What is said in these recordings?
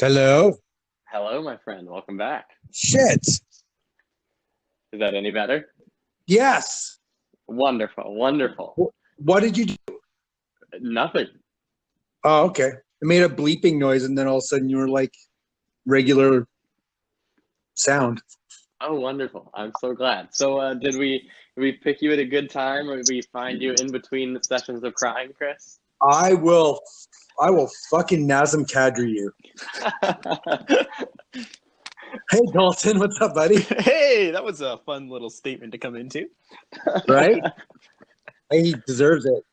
Hello? Hello, my friend. Welcome back. Shit. Is that any better? Yes. Wonderful, wonderful. What did you do? Nothing. Oh, okay. It made a bleeping noise, and then all of a sudden you were like regular sound. Oh, wonderful. I'm so glad. So, did we pick you at a good time, or did we find you in between the sessions of crying, Chris? I will fucking Nazem Kadri you. Hey, Dalton, what's up, buddy? Hey, that was a fun little statement to come into. Right? Hey, he deserves it.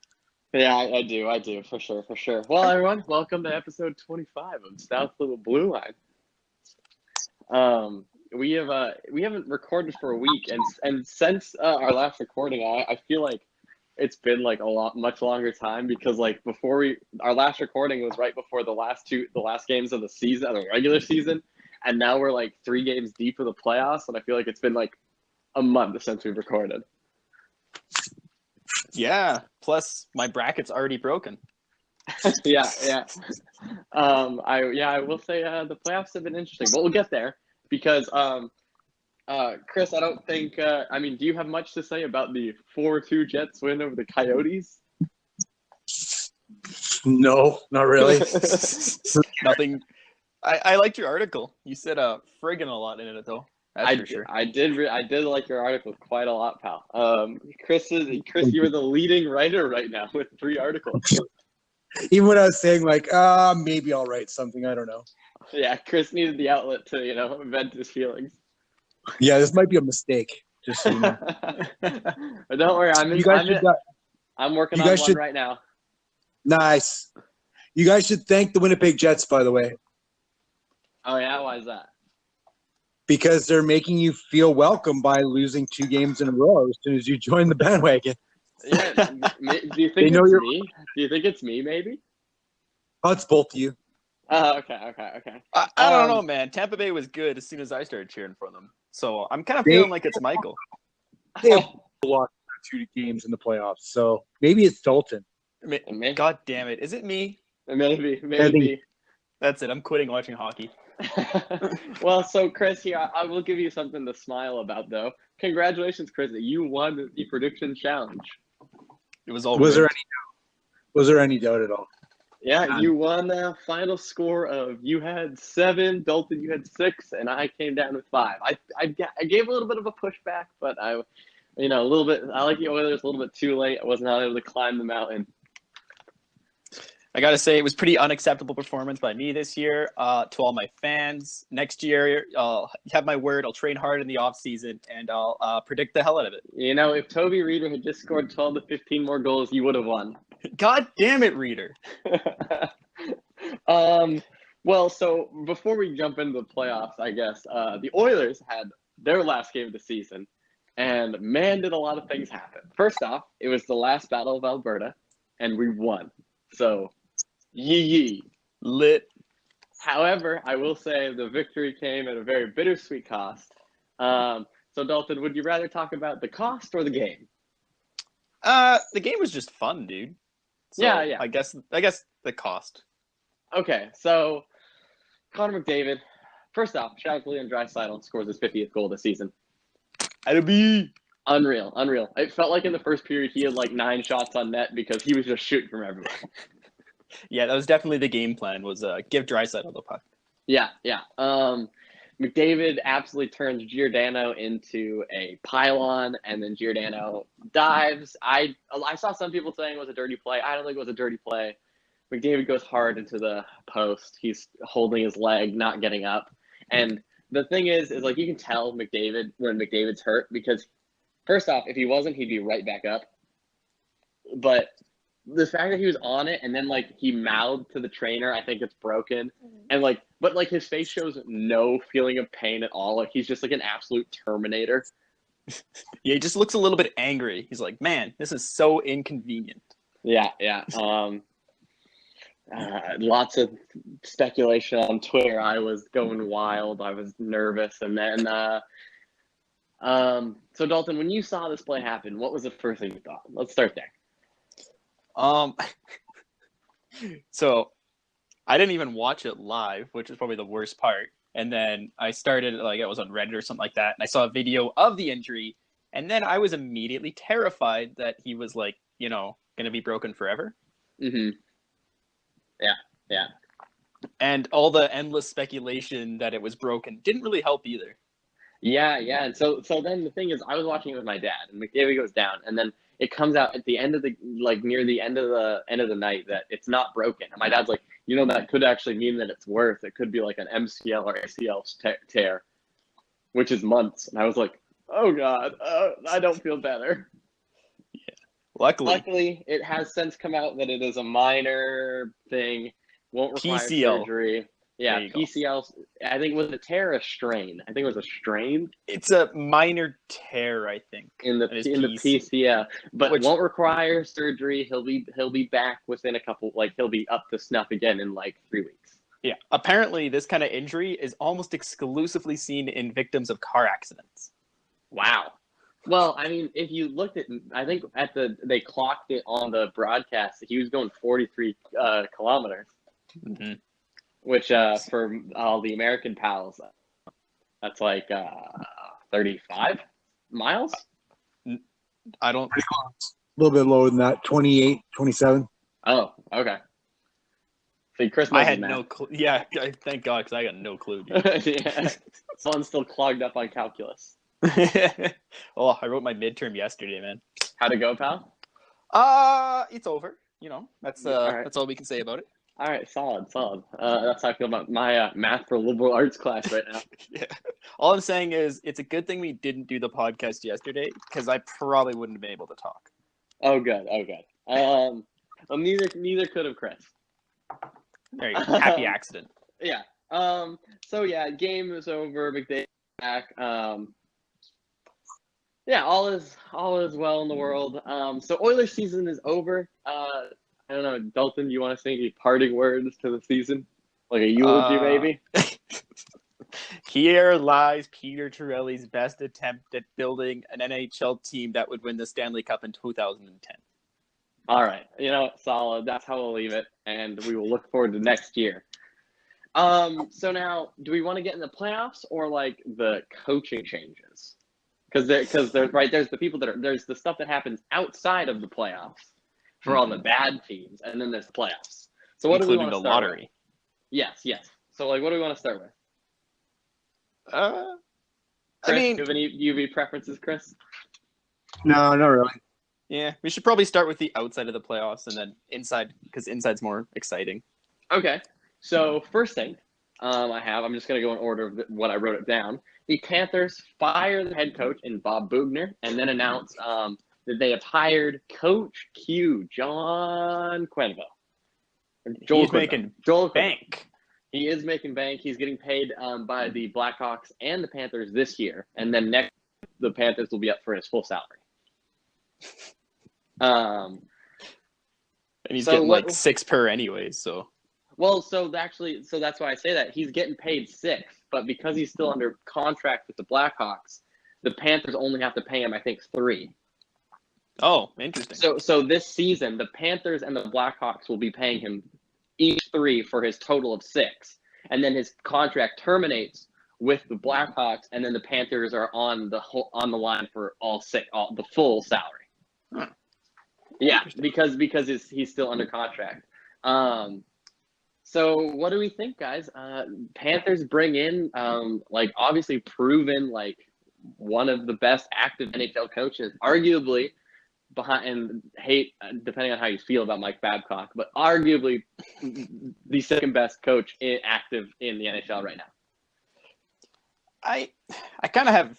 Yeah, I do, for sure, for sure. Well, everyone, welcome to episode 25 of South Little Blue Line. We haven't recorded for a week, and since our last recording, I feel like it's been like much longer time because like our last recording was right before the last games of the season, of the regular season, and now we're like 3 games deep of the playoffs, and I feel like it's been like a month since we've recorded. Yeah, plus my bracket's already broken. Yeah. I will say the playoffs have been interesting, but we'll get there because Chris, I don't think do you have much to say about the 4-2 Jets win over the Coyotes? No, not really. Nothing. I liked your article. You said friggin' a lot in it though. That's for sure. I did like your article quite a lot, pal. Chris, you are the leading writer right now with 3 articles. Even when I was saying like, maybe I'll write something, I don't know. Yeah, Chris needed the outlet to, vent his feelings. Yeah, this might be a mistake. Just so you know. But don't worry, I'm working on one right now. Nice. You guys should thank the Winnipeg Jets, by the way. Oh yeah, why is that? Because they're making you feel welcome by losing 2 games in a row as soon as you join the bandwagon. Yeah. Do you think it's me? Do you think it's me, maybe? Oh, it's both of you. Oh, okay. I don't know, man. Tampa Bay was good as soon as I started cheering for them. So I'm kind of feeling like it's Michael. They have lost 2 games in the playoffs, so maybe it's Dalton. God damn it. Is it me? Maybe. That's it. I'm quitting watching hockey. Well, so Chris, here I will give you something to smile about, though. Congratulations, Chris! You won the prediction challenge. It was all. Was there any doubt at all? Yeah, you won the final score of you had 7, Dalton you had 6, and I came down with 5. I gave a little bit of a pushback, but a little bit. I like the Oilers a little bit too late. I was not able to climb the mountain. I got to say, it was pretty unacceptable performance by me this year. To all my fans, next year, you have my word. I'll train hard in the off season, and I'll predict the hell out of it. If Toby Reeder had just scored 12 to 15 more goals, you would have won. God damn it, Reeder. Well, so before we jump into the playoffs, I guess, the Oilers had their last game of the season, and man, did a lot of things happen. First off, it was the last Battle of Alberta, and we won. So, yee. Lit. However, I will say the victory came at a very bittersweet cost. So, Dalton, would you rather talk about the cost or the game? The game was just fun, dude. So yeah. I guess the cost. Okay, so Connor McDavid. First off, shout out to Leon Draisaitl, scores his 50th goal this season. Unreal. It felt like in the first period he had like 9 shots on net because he was just shooting from everywhere. Yeah, that was definitely the game plan. Was give Draisaitl the puck. Yeah. McDavid absolutely turns Giordano into a pylon, and then Giordano dives. I saw some people saying it was a dirty play. I don't think it was a dirty play. McDavid goes hard into the post. He's holding his leg, not getting up. And the thing is like you can tell McDavid when McDavid's hurt because first off, if he wasn't, he'd be right back up. But the fact that he was on it and then like he mouthed to the trainer, I think it's broken. And but his face shows no feeling of pain at all. Like he's just like an absolute Terminator. Yeah, he just looks a little bit angry. He's like, man, this is so inconvenient. Yeah. Lots of speculation on Twitter. I was going wild. I was nervous. And then, so Dalton, when you saw this play happen, what was the first thing you thought? Let's start there. So I didn't even watch it live, which is probably the worst part. And then I started, like, I was on Reddit or something like that, and I saw a video of the injury, and then I was immediately terrified that he was, like, you know, going to be broken forever. Mm-hmm. Yeah. And all the endless speculation that it was broken didn't really help either. Yeah. And so then the thing is, I was watching it with my dad, and McDavid goes down, and then it comes out at the end of the, like, near the end of the night that it's not broken. And my dad's like, you know, that could actually mean that it's worse. It could be like an MCL or ACL tear, which is months. And I was like, oh God, I don't feel better. Luckily, it has since come out that it is a minor thing, won't require PCL. surgery. Yeah, PCL. I think it was a tear, a strain. I think it was a strain. It's a minor tear, I think, in the PCL, but which won't require surgery. He'll be back within a couple. Like, he'll be up to snuff again in like 3 weeks. Yeah, apparently this kind of injury is almost exclusively seen in victims of car accidents. Wow. Well, I mean, if you looked at, I think they clocked it on the broadcast. He was going 43 kilometers, mm-hmm. which for all the American pals, that's like 35 miles. I don't. A little bit lower than that. 28, 27. Oh, okay. See, Chris, I had no clue. Yeah, thank God, because I got no clue. Yeah, someone's still clogged up on calculus. Oh, I wrote my midterm yesterday, man. How'd it go, pal? It's over. You know, that's right. That's all we can say about it. All right, solid. That's how I feel about my math for liberal arts class right now. Yeah. All I'm saying is, it's a good thing we didn't do the podcast yesterday, because I probably wouldn't have been able to talk. Oh, good. Well, neither could have Chris. There you go. Happy accident. Yeah. So yeah, game is over. McDavid back. Yeah, all is well in the world. So Oilers season is over. I don't know, Dalton, you want to say any parting words to the season? Like a eulogy, maybe? Here lies Peter Chiarelli's best attempt at building an NHL team that would win the Stanley Cup in 2010. All right. You know, solid. That's how we'll leave it. And we will look forward to next year. So now, do we want to get in the playoffs or like the coaching changes? Because there's right, there's the people there's the stuff that happens outside of the playoffs for all the bad teams, and then there's the playoffs. So what do we want to start lottery? With? Yes. So like, what do we want to start with? Chris, do you have any UV preferences, Chris? No, not really. Yeah, we should probably start with the outside of the playoffs and then inside, because inside's more exciting. Okay. So first thing I'm just going to go in order of what I wrote it down. The Panthers fire the head coach in Bob Bugner and then announce that they have hired Coach Q, John Quenneville. He's making bank. He is making bank. He's getting paid by the Blackhawks and the Panthers this year. And then next, the Panthers will be up for his full salary. And he's getting like 6 per anyways, so. Well, so that's why I say that. He's getting paid 6, but because he's still under contract with the Blackhawks, the Panthers only have to pay him, I think, 3. Oh, interesting. So this season, the Panthers and the Blackhawks will be paying him each 3 for his total of 6. And then his contract terminates with the Blackhawks, and then the Panthers are on the line for the full salary. Huh. Yeah, because he's still under contract. So what do we think, guys? Panthers bring in like obviously proven like one of the best active NHL coaches, arguably behind, and hate depending on how you feel about Mike Babcock, but arguably the second best coach active in the NHL right now. I kind of have.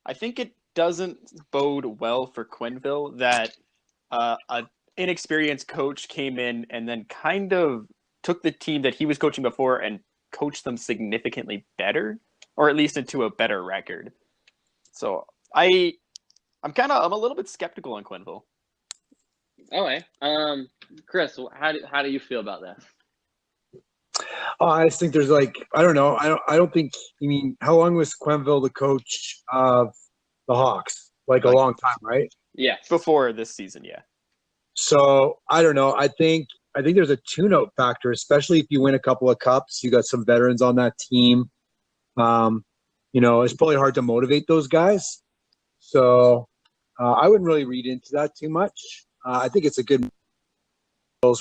I think it doesn't bode well for Quenneville that an inexperienced coach came in and then kind of took the team that he was coaching before and coached them significantly better, or at least into a better record. So I'm a little bit skeptical on Quenneville. Okay, Chris, how do you feel about this? I just think there's like, I don't know. I don't think, how long was Quenneville the coach of the Hawks? Like a long time, right? Yes. Before this season, yeah. So I don't know. I think I think there's a tune-out factor, especially if you win a couple of cups. You got some veterans on that team. It's probably hard to motivate those guys. So I wouldn't really read into that too much. I think it's a good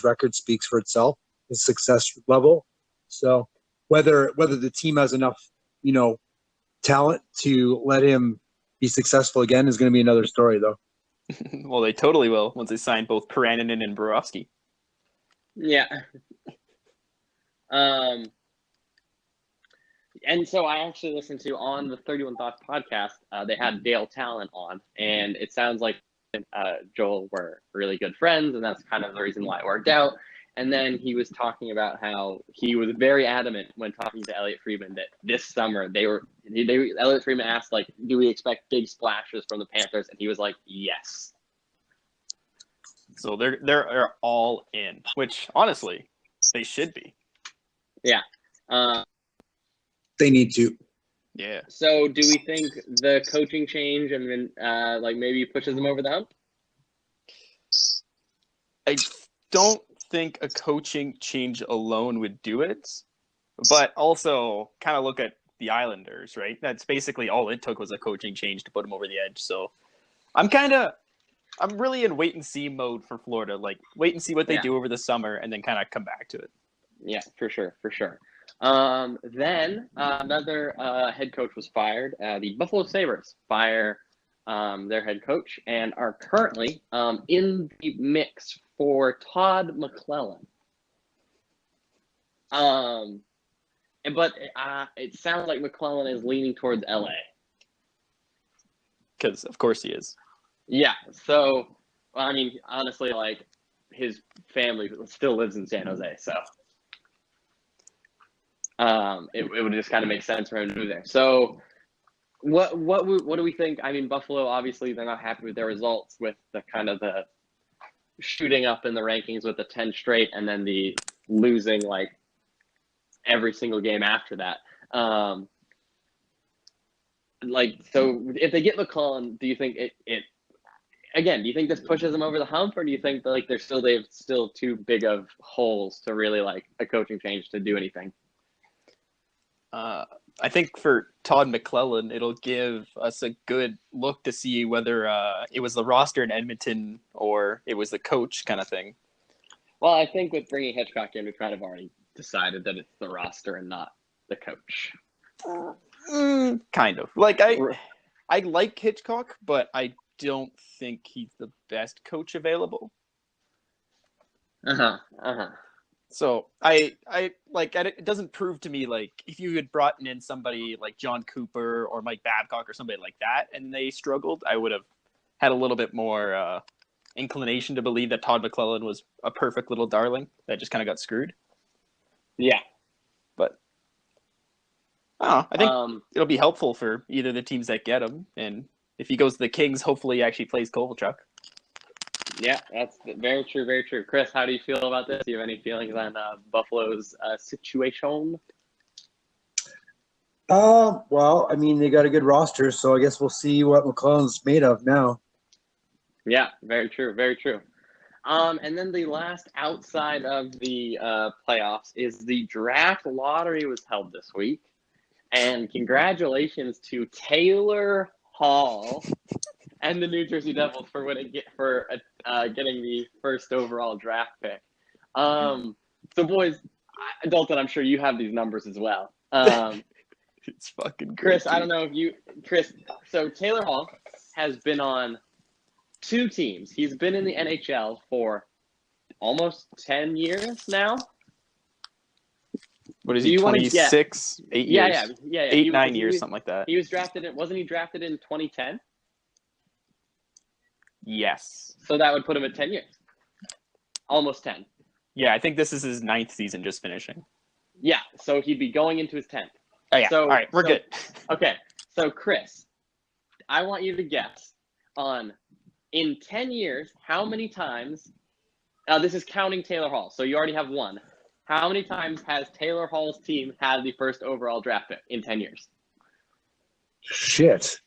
record speaks for itself, his success level. So whether the team has enough, talent to let him be successful again is going to be another story, though. Well, they totally will once they sign both Paraninen and Borowski. Yeah. And so I actually listened to on the 31 Thoughts podcast, they had Dale Talent on, and it sounds like Joel were really good friends, and that's kind of the reason why it worked out. And then he was talking about how he was very adamant when talking to Elliot Friedman that this summer Elliot Friedman asked, like, do we expect big splashes from the Panthers? And he was like, yes. So they're all in, which honestly they should be. Yeah. They need to. Yeah. So do we think the coaching change and then maybe pushes them over the hump? I don't think a coaching change alone would do it, but also kind of look at the Islanders, right? That's basically all it took was a coaching change to put them over the edge. So I'm really in wait and see mode for Florida. Like, wait and see what they do over the summer and then kind of come back to it. Yeah, for sure. Then another head coach was fired. The Buffalo Sabres fire their head coach and are currently in the mix for Todd McClellan. But it sounds like McClellan is leaning towards LA. Because, of course, he is. Yeah. So, I mean, honestly, like, his family still lives in San Jose, so it would just kind of make sense for him to move there. So, what do we think? I mean, Buffalo, obviously, they're not happy with their results with the kind of the shooting up in the rankings with the 10 straight and then the losing, like, every single game after that. So if they get McClellan, do you think do you think this pushes them over the hump, or do you think that, like, they have still too big of holes to really, like, a coaching change to do anything? I think for Todd McClellan, it'll give us a good look to see whether it was the roster in Edmonton or it was the coach kind of thing. Well, I think with bringing Hitchcock in, we kind of already decided that it's the roster and not the coach. Kind of. Like, I like Hitchcock, but I don't think he's the best coach available. So it doesn't prove to me, like, if you had brought in somebody like John Cooper or Mike Babcock or somebody like that and they struggled, I would have had a little bit more inclination to believe that Todd McClellan was a perfect little darling that just kind of got screwed. Yeah. But I think it'll be helpful for either the teams that get him. And if he goes to the Kings, hopefully he actually plays Kovalchuk. Yeah, that's very true, very true. Chris, how do you feel about this? Do you have any feelings on Buffalo's situation? Well, I mean, they got a good roster, so I guess we'll see what McClellan's made of now. Yeah, very true, very true. And then the last outside of the playoffs is the draft lottery was held this week. And congratulations to Taylor Hall and the New Jersey Devils for getting the first overall draft pick. So, boys, Dalton, I'm sure you have these numbers as well. It's fucking Chris, crazy. I don't know if you – Chris, so Taylor Hall has been on 2 teams. He's been in the NHL for almost 10 years now. What is he, 26? 8 years? Yeah. 8, 9 years, something like that. He was drafted – wasn't he drafted in 2010? Yes. So that would put him at 10 years. Almost 10. Yeah, I think this is his 9th season just finishing. Yeah, so he'd be going into his 10th. Oh, yeah. All right, we're good. Okay, so Chris, I want you to guess on, in 10 years, how many times, this is counting Taylor Hall, so you already have 1. How many times has Taylor Hall's team had the first overall draft pick in 10 years? Shit.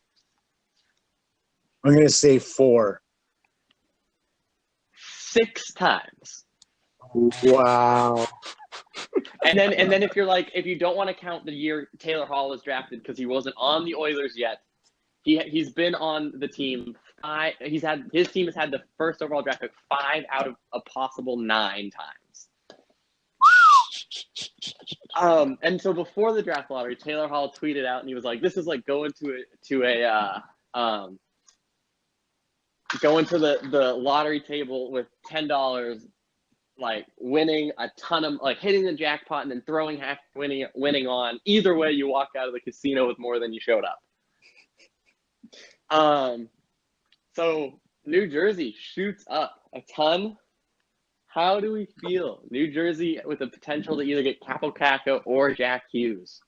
I'm going to say 4. 6 times. Wow. And then if you don't want to count the year Taylor Hall was drafted because he wasn't on the Oilers yet, he's been on the team his team has had the first overall draft pick 5 out of a possible 9 times. And so before the draft lottery, Taylor Hall tweeted out and he was like, "This is like going to the lottery table with $10, like winning a ton of like hitting the jackpot and then throwing half winning on. Either way, you walk out of the casino with more than you showed up." So New Jersey shoots up a ton. How do we feel? New Jersey with the potential to either get Capo Caco or Jack Hughes.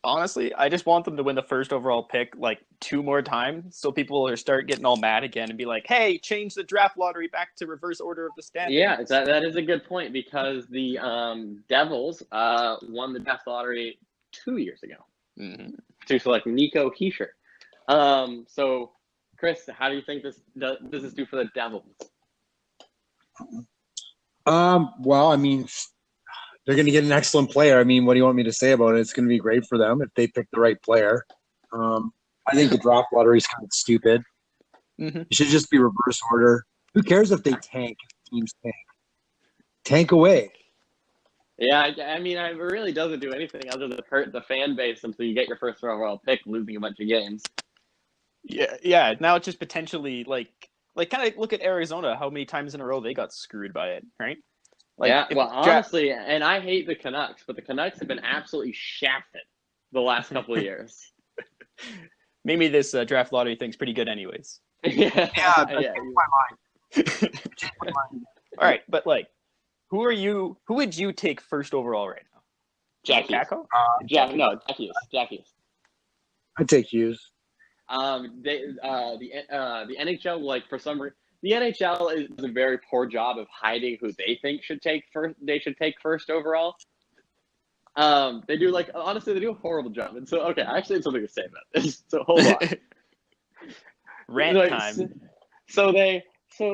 Honestly, I just want them to win the first overall pick like 2 more times so people will start getting all mad again and be like, hey, change the draft lottery back to reverse order of the standings. Yeah, that is a good point because the Devils won the draft lottery 2 years ago to select Nico Hischier. So, Chris, how do you think this is do for the Devils? Well, I mean, they're going to get an excellent player. I mean, what do you want me to say about it? It's going to be great for them if they pick the right player. I think the draft lottery is kind of stupid. It should just be reverse order. Who cares if they tank? Teams tank away. Yeah, I mean, it really doesn't do anything other than hurt the fan base until you get your first overall pick, losing a bunch of games. Yeah. Now it's just potentially like kind of look at Arizona, how many times in a row they got screwed by it, right? Honestly, and I hate the Canucks, but the Canucks have been absolutely shafted the last couple of years. Maybe this draft lottery thing's pretty good anyways. Yeah. My mind. All right, but like, who would you take first overall right now? Jack Hughes. Jack Hughes. I'd take Hughes. The NHL, like for some reason, the NHL does a very poor job of hiding who they think should take first. They should take first overall. They do honestly, they do a horrible job. And so, okay, I actually have something to say about this. So hold on. Rant time. So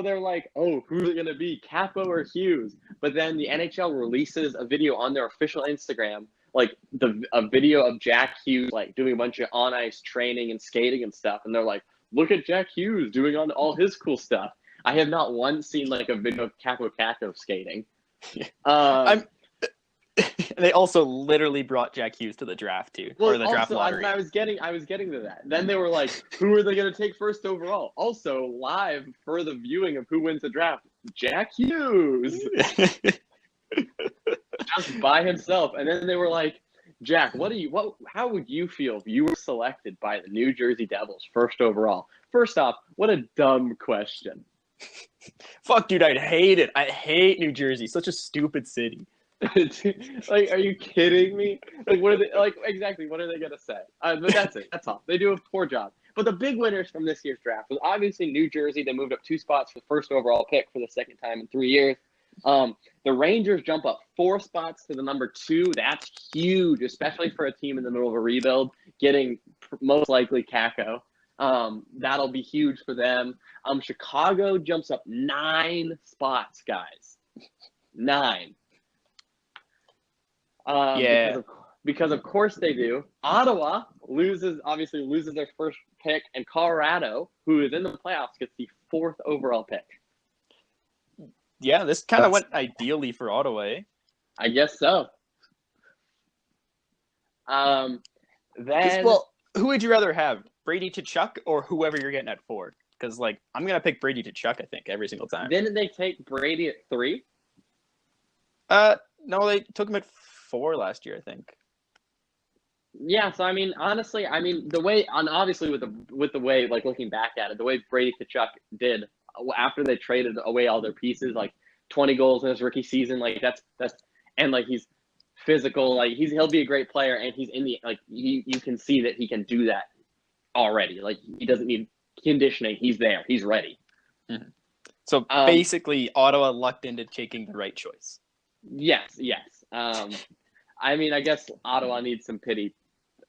they're like, oh, who's it gonna be, Capo or Hughes? But then the NHL releases a video on their official Instagram, like a video of Jack Hughes like doing a bunch of on ice training and skating and stuff, and they're like, look at Jack Hughes doing on all his cool stuff. I have not once seen like a video of Capo Caco skating. They also literally brought Jack Hughes to the draft too, or the draft lottery. I was getting to that. Then they were like, who are they going to take first overall? Also, live for the viewing of who wins the draft, Jack Hughes. Just by himself. And then they were like, Jack, how would you feel if you were selected by the New Jersey Devils first overall? First off, what a dumb question. Fuck, dude, I'd hate it. I hate New Jersey. Such a stupid city. Like, are you kidding me? Like, what are they exactly? What are they gonna say? But that's it. That's all. They do a poor job. But the big winners from this year's draft was obviously New Jersey. They moved up 2 spots for the first overall pick for the second time in 3 years. The Rangers jump up 4 spots to the number 2. That's huge, especially for a team in the middle of a rebuild, getting most likely Kako. That'll be huge for them. Chicago jumps up 9 spots, guys. 9. Because of course they do. Ottawa loses their first pick, and Colorado, who is in the playoffs, gets the 4th overall pick. Yeah, this kind of went ideally for Ottawa, eh? I guess so. Then, who would you rather have, Brady to Chuck or whoever you're getting at 4? Because I'm gonna pick Brady to Chuck, I think, every single time. Didn't they take Brady at 3? No, they took him at 4 last year, I think. Yeah, so I mean, honestly, the way, and obviously with the way, like looking back at it, the way Brady Tkachuk did after they traded away all their pieces, like 20 goals in his rookie season, like that's and like he's physical, like he'll be a great player, and he's in the you can see that he can do that already. Like he doesn't need conditioning, he's there, he's ready. Mm-hmm. So basically, Ottawa lucked into taking the right choice. Yes. I mean, I guess Ottawa needs some pity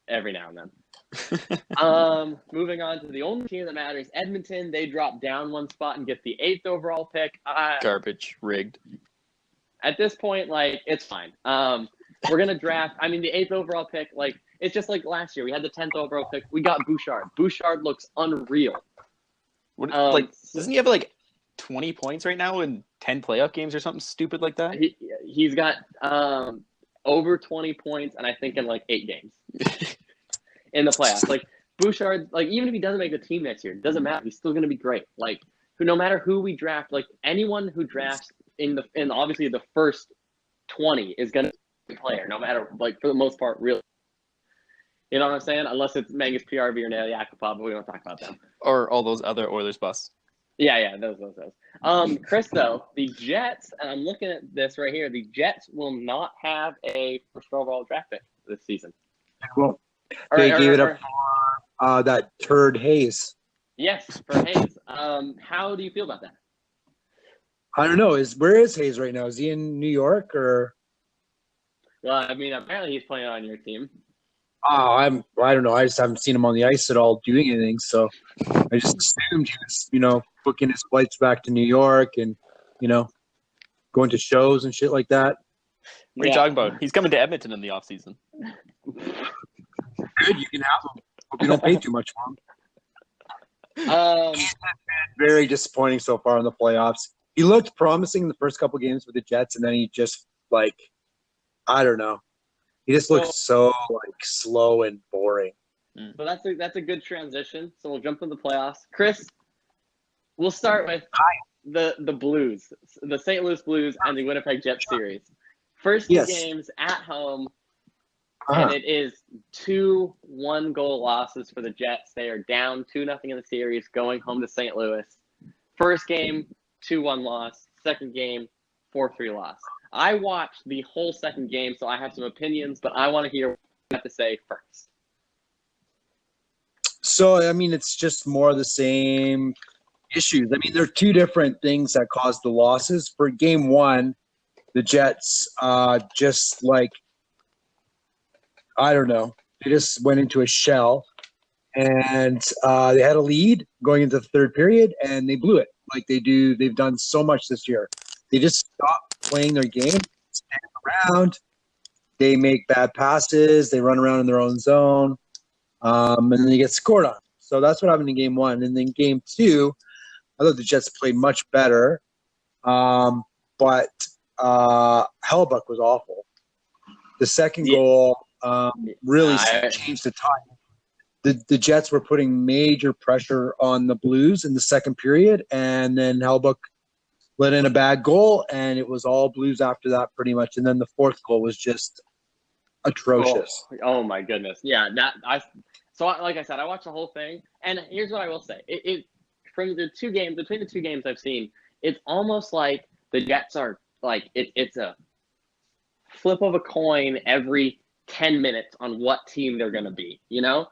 every now and then. Moving on to the only team that matters, Edmonton. They drop down 1 spot and get the 8th overall pick. Garbage, rigged. At this point, like, it's fine. We're gonna draft. I mean, the 8th overall pick, like, it's just like last year. We had the 10th overall pick. We got Bouchard. Bouchard looks unreal. What, like, doesn't he have like 20 points right now in 10 playoff games or something stupid like that? He's got over 20 points, and I think in like 8 games in the playoffs. Like, Bouchard, like, even if he doesn't make the team next year, it doesn't matter. He's still going to be great. Like, no matter who we draft, like, anyone who drafts in obviously the first 20 is going to be a player, no matter, like, for the most part, really. You know what I'm saying? Unless it's Mangus PRV or Nail Yakupov, but we don't talk about them. Or all those other Oilers busts. Yeah, those. Chris, though, the Jets, and I'm looking at this right here, the Jets will not have a first overall draft pick this season. Well, they gave it up for that turd Hayes. Yes, for Hayes. How do you feel about that? I don't know. Where is Hayes right now? Is he in New York or? Well, I mean, apparently he's playing on your team. Oh, I don't know. I just haven't seen him on the ice at all doing anything. So I just assumed he was, booking his flights back to New York and, going to shows and shit like that. What are you talking about? He's coming to Edmonton in the offseason. Good, you can have him. Hope you don't pay too much for him. He's been very disappointing so far in the playoffs. He looked promising in the first couple games with the Jets, and then he just, I don't know. He just looks so slow and boring. So that's a good transition. So we'll jump into the playoffs. Chris, we'll start with the Blues, the St. Louis Blues and the Winnipeg Jets series. First two games at home, and it is 2 1-goal losses for the Jets. They are down 2-0 in the series, going home to St. Louis. First game, 2-1 loss. Second game, 4-3 loss. I watched the whole second game, so I have some opinions, but I want to hear what you have to say first. So, I mean, it's just more of the same issues. I mean, there are two different things that caused the losses. For game one, the Jets I don't know, they just went into a shell, and they had a lead going into the third period, and they blew it like they do. They've done so much this year. They just stop playing their game, stand around. They make bad passes. They run around in their own zone, and then they get scored on. So that's what happened in game one. And then game two, I thought the Jets played much better, but Hellebuck was awful. The second goal really changed the tide. The Jets were putting major pressure on the Blues in the second period, and then Hellebuck let in a bad goal, and it was all Blues after that pretty much. And then the fourth goal was just atrocious. Oh my goodness. Yeah, like I said, I watched the whole thing, and here's what I will say. From the two games, between the two games I've seen, it's almost like the Jets are it's a flip of a coin every 10 minutes on what team they're going to be, it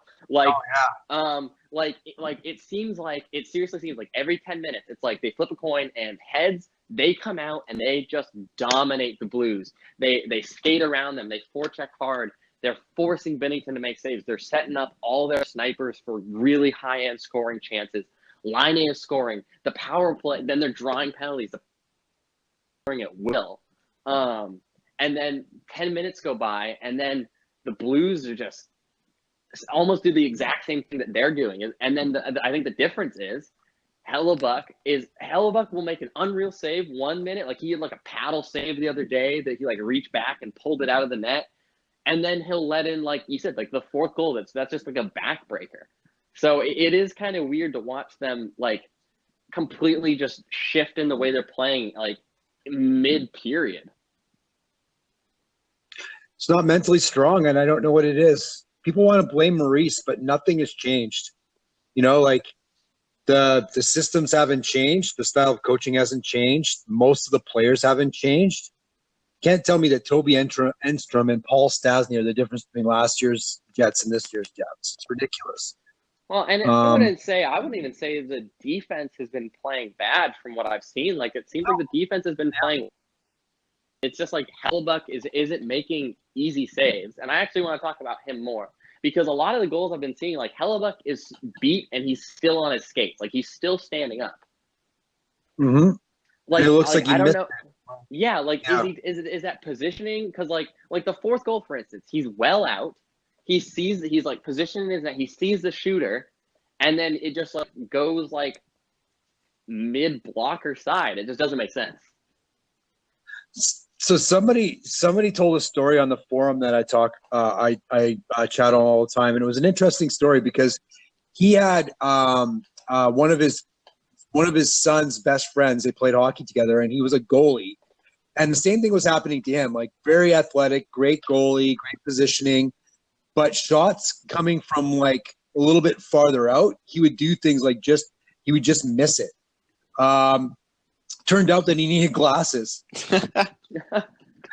seriously seems like every 10 minutes, it's like they flip a coin and heads, they come out and they just dominate the Blues. They skate around them. They forecheck hard. They're forcing Binnington to make saves. They're setting up all their snipers for really high-end scoring chances. Line A is scoring. The power play, then they're drawing penalties. The scoring at will. And then 10 minutes go by, and then the Blues are just almost do the exact same thing that they're doing. And then I think the difference is Hellebuck will make an unreal save 1 minute. Like he had a paddle save the other day that he reached back and pulled it out of the net. And then he'll let in, like you said, the fourth goal. That's just a backbreaker. So it is kind of weird to watch them completely just shift in the way they're playing mid-period. It's not mentally strong, and I don't know what it is. People want to blame Maurice, but nothing has changed. The systems haven't changed. The style of coaching hasn't changed. Most of the players haven't changed. Can't tell me that Toby Enstrom and Paul Stastny are the difference between last year's Jets and this year's Jets. It's ridiculous. Well, and I wouldn't even say the defense has been playing bad from what I've seen. It seems like the defense has been playing. It's just Hellebuck isn't making easy saves. And I actually want to talk about him more because a lot of the goals I've been seeing, Hellebuck is beat and he's still on his skates. He's still standing up. Mm-hmm. It looks like he missed it. Yeah, like Yeah. is that positioning? Because like the fourth goal, for instance, he's well out. He's like positioning is that he sees the shooter, and then it just like goes like mid blocker side. It just doesn't make sense. So somebody told a story on the forum that I chat on all the time, and it was an interesting story because he had one of his son's best friends. They played hockey together, and he was a goalie. And the same thing was happening to him. Like very athletic, great goalie, great positioning, but shots coming from like a little bit farther out, he would do things like he would just miss it. Turned out that he needed glasses. I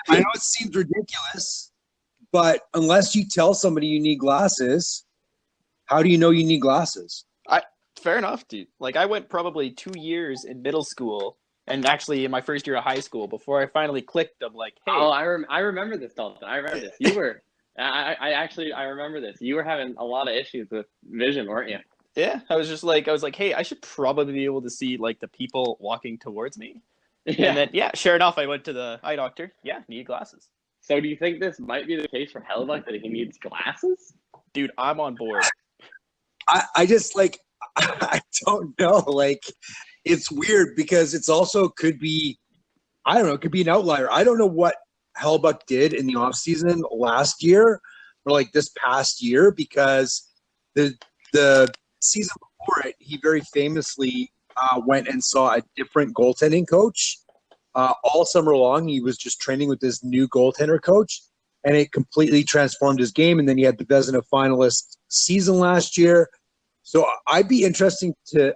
know it seems ridiculous, but unless you tell somebody you need glasses, how do you know you need glasses? Fair enough, dude. Like I went probably 2 years in middle school and actually in my first year of high school before I finally clicked. I'm like, hey. Oh, I remember this, Dalton. I remember this. You were, I remember this. You were having a lot of issues with vision, weren't you? Yeah, I was like, hey, I should probably be able to see like the people walking towards me. Yeah. And then, yeah, sure enough, I went to the eye doctor. Yeah, need glasses. So do you think this might be the case for Hellebuck that he needs glasses? Dude, I'm on board. I just like, I don't know. Like, it's weird because it's also could be, I don't know, it could be an outlier. I don't know what Hellebuck did in the offseason last year or like this past year because the season before it, he very famously went and saw a different goaltending coach. All summer long, he was just training with this new goaltender coach, and it completely transformed his game. And then he had the Vezina finalist season last year. So I would be interested to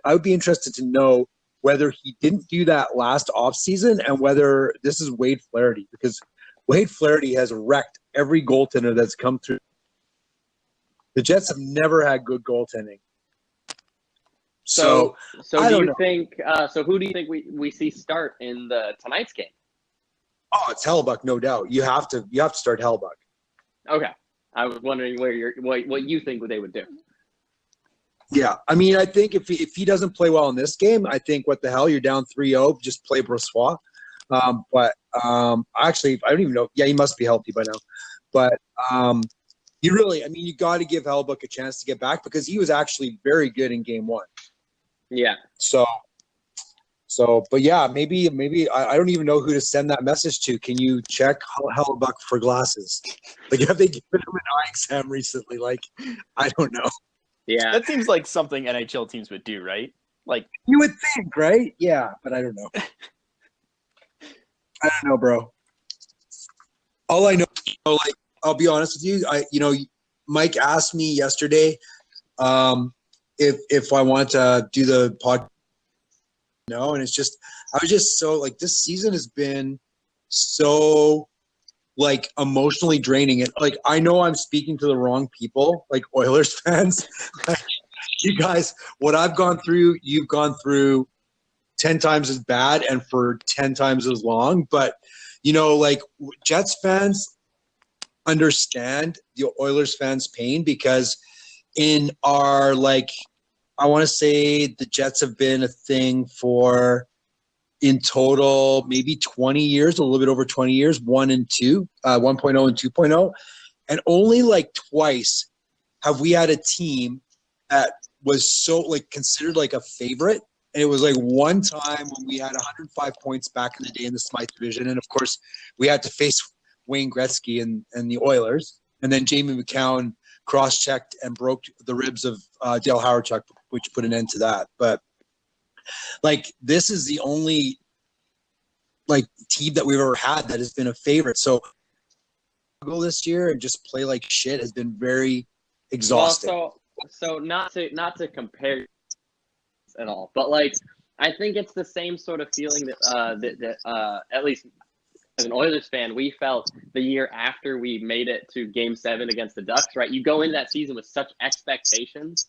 know whether he didn't do that last offseason and whether this is Wade Flaherty, because Wade Flaherty has wrecked every goaltender that's come through. The Jets have never had good goaltending. So I do you don't know. think? So who do you think we see start in tonight's game? Oh, it's Hellebuck, no doubt. You have to start Hellebuck. Okay, I was wondering what you think they would do. Yeah, I mean, I think if he doesn't play well in this game, I think what the hell, you're down 3-0, just play Brossoit. But actually, I don't even know. Yeah, he must be healthy by now. But you got to give Hellebuck a chance to get back because he was actually very good in game one. Yeah. So, but yeah, maybe I don't even know who to send that message to. Can you check Hellebuck for glasses? Like, have they given him an eye exam recently? Like, I don't know. Yeah. That seems like something NHL teams would do, right? Like you would think, right? Yeah, but I don't know. I don't know, bro. All I know, like, I'll be honest with you. Mike asked me yesterday if I want to do the podcast. No, and it's just I was just so like this season has been so like emotionally draining. And like I know I'm speaking to the wrong people, like Oilers fans. You guys, what I've gone through, you've gone through 10 times as bad and for 10 times as long. But like Jets fans understand the Oilers fans' pain because in our like I want to say the Jets have been a thing for in total maybe 20 years, a little bit over 20 years, 1 and 2, 1.0 and 2.0. And only like twice have we had a team that was so like considered like a favorite. And it was like one time when we had 105 points back in the day in the Smythe division. And of course we had to face Wayne Gretzky and the Oilers. And then Jamie McCown cross-checked and broke the ribs of Dale Howardchuk, which put an end to that. But like this is the only like team that we've ever had that has been a favorite. So go this year and just play like shit has been very exhausting. Well, so not to compare at all, but like I think it's the same sort of feeling that at least as an Oilers fan, we felt the year after we made it to Game 7 against the Ducks, right? You go into that season with such expectations,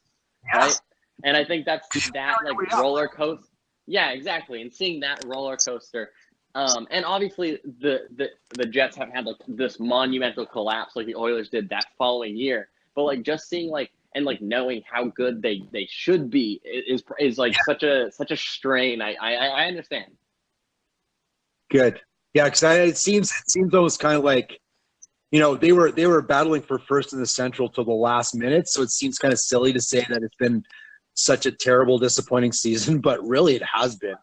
right? And I think that's that like roller coaster. Yeah, exactly. And seeing that roller coaster, and obviously the Jets have had like this monumental collapse like the Oilers did that following year. But like just seeing like and like knowing how good they should be is like such a strain. I understand. Good. Yeah, because it seems almost kind of like, they were battling for first in the Central till the last minute, so it seems kind of silly to say that it's been such a terrible, disappointing season, but really it has been.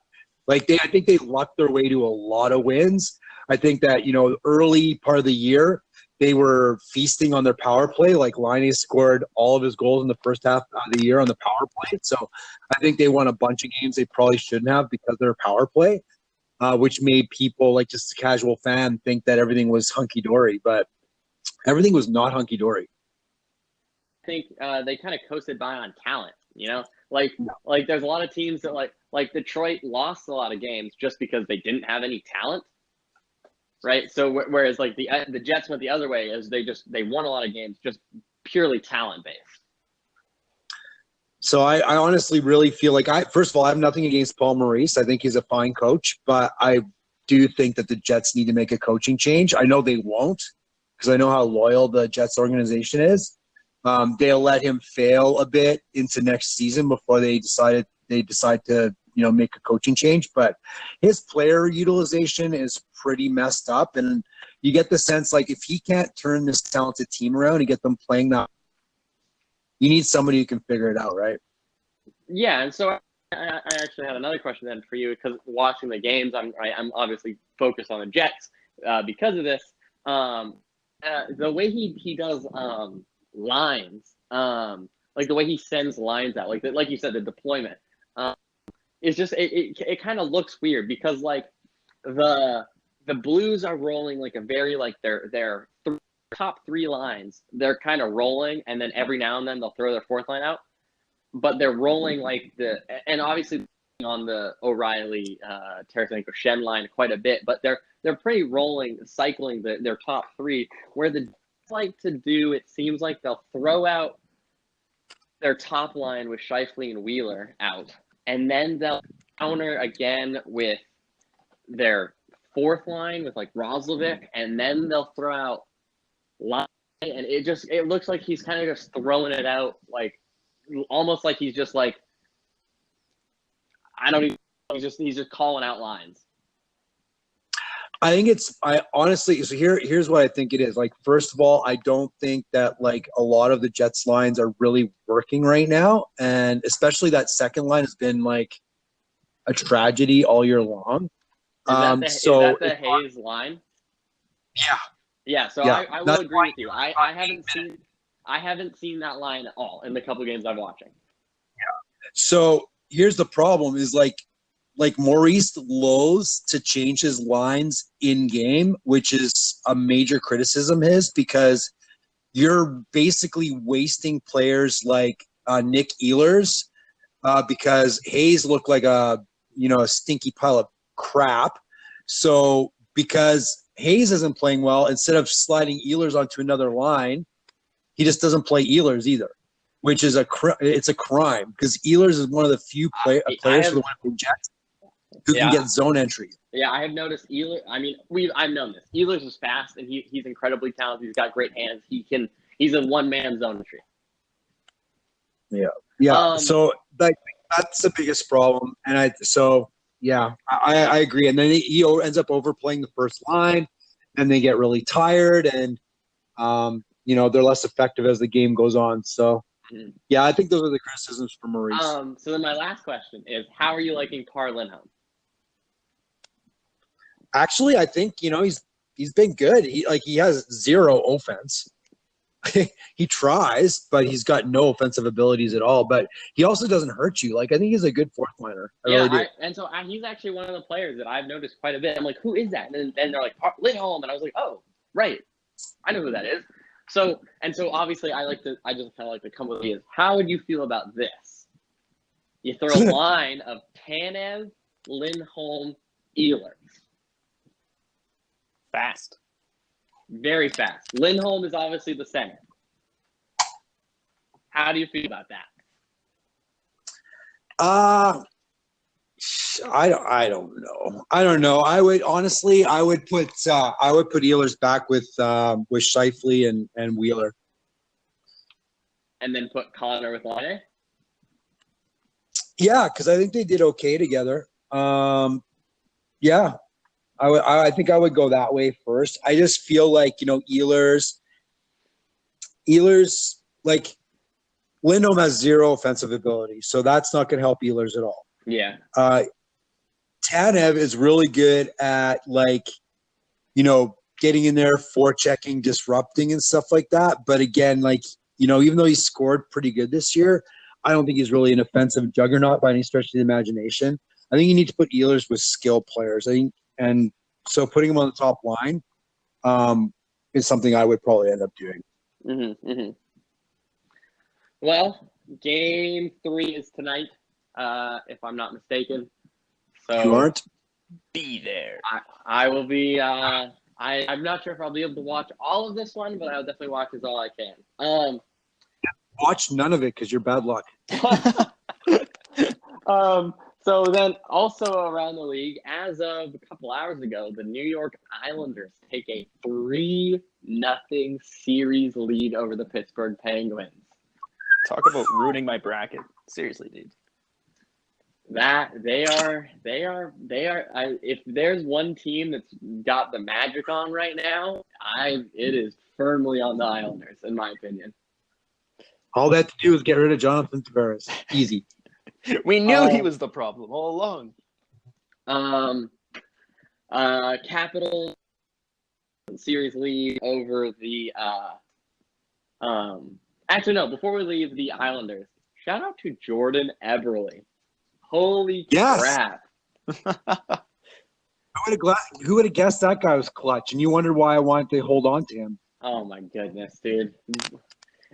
Like I think they lucked their way to a lot of wins. I think that early part of the year they were feasting on their power play. Like Laine scored all of his goals in the first half of the year on the power play, so I think they won a bunch of games they probably shouldn't have because of their power play, which made people, like just a casual fan, think that everything was hunky dory, but everything was not hunky dory. I think they kind of coasted by on talent. Like there's a lot of teams that like Detroit lost a lot of games just because they didn't have any talent, right? So whereas like the Jets went the other way, is they won a lot of games just purely talent based. So I honestly really feel like first of all, I have nothing against Paul Maurice. I think he's a fine coach, but I do think that the Jets need to make a coaching change. I know they won't, because I know how loyal the Jets organization is. They'll let him fail a bit into next season before they decide to make a coaching change. But his player utilization is pretty messed up, and you get the sense like if he can't turn this talented team around and get them playing that, you need somebody who can figure it out, right? Yeah, and so I actually had another question then for you, because watching the games, I'm obviously focused on the Jets because of this. The way he does lines, like the way he sends lines out, like you said, the deployment is just it kind of looks weird, because like the Blues are rolling like a very like their top three lines, they're kind of rolling, and then every now and then they'll throw their fourth line out, but they're rolling like and obviously on the O'Reilly, Tarasenko, Shen line quite a bit, but they're pretty cycling their top three, where the like to do, it seems like they'll throw out their top line with Scheifele and Wheeler out, and then they'll counter again with their fourth line with like Roslovic, and then they'll throw out line, and it looks like he's kind of just throwing it out, like almost like he's just like, I don't even, he's just calling out lines. I honestly, so here's what I think it is. Like, first of all, I don't think that like a lot of the Jets lines are really working right now. And especially that second line has been like a tragedy all year long. Is that the Hayes line? Yeah. Yeah. So yeah, I will agree with you. I haven't seen that line at all in the couple of games I'm watching. Yeah. So here's the problem is like Maurice loathes to change his lines in game, which is a major criticism of his, because you're basically wasting players like Nick Ehlers, because Hayes looked like a stinky pile of crap. So because Hayes isn't playing well, instead of sliding Ehlers onto another line, he just doesn't play Ehlers either, which is it's a crime, because Ehlers is one of the few players for the Winnipeg Jets who can get zone entry. Yeah, I have noticed Ehlers. I mean, I've known this. Ehlers is fast, and he's incredibly talented. He's got great hands. He's a one-man zone entry. Yeah. So like that's the biggest problem, and I agree. And then he ends up overplaying the first line, and they get really tired, and they're less effective as the game goes on. So. Yeah, I think those are the criticisms for Maurice. So then my last question is, how are you liking Carl Lindholm? Actually, I think he's been good. He has zero offense. He tries, but he's got no offensive abilities at all. But he also doesn't hurt you. Like, I think he's a good fourth liner. Really do. He's actually one of the players that I've noticed quite a bit. I'm like, who is that? And then they're like, Lindholm, and I was like, oh, right, I know who that is. So obviously I just kind of like to come with you. How would you feel about this? You throw a line of Tanev, Lindholm, Ehlers. Fast. Very fast. Lindholm is obviously the center. How do you feel about that? I don't know. I would put Ehlers back with Scheifele and Wheeler. And then put Connor with Laine? Yeah, because I think they did okay together. Yeah. I think I would go that way first. I just feel like, Ehlers, like Lindholm has zero offensive ability, so that's not going to help Ehlers at all. Yeah. Tanev is really good at getting in there, forechecking, disrupting, and stuff like that. But again, even though he scored pretty good this year, I don't think he's really an offensive juggernaut by any stretch of the imagination. I think you need to put Ehlers with skilled players. And so putting him on the top line is something I would probably end up doing. Mm-hmm, mm-hmm. Well, Game 3 is tonight, if I'm not mistaken. So you aren't? Be there. I will be. I'm not sure if I'll be able to watch all of this one, but I'll definitely watch as all I can. Watch none of it because you're bad luck. So then also around the league, as of a couple hours ago, the New York Islanders take a 3-0 series lead over the Pittsburgh Penguins. Talk about ruining my bracket. Seriously, dude. They are. If there's one team that's got the magic on right now, it is firmly on the Islanders, in my opinion. All they have to do is get rid of Jonathan Tavares. Easy. We knew he was the problem all along. Capitals series lead over the actually no, before we leave the Islanders, shout out to Jordan Eberle. Holy crap. Who would have guessed that guy was clutch? And you wondered why I wanted to hold on to him. Oh my goodness, dude.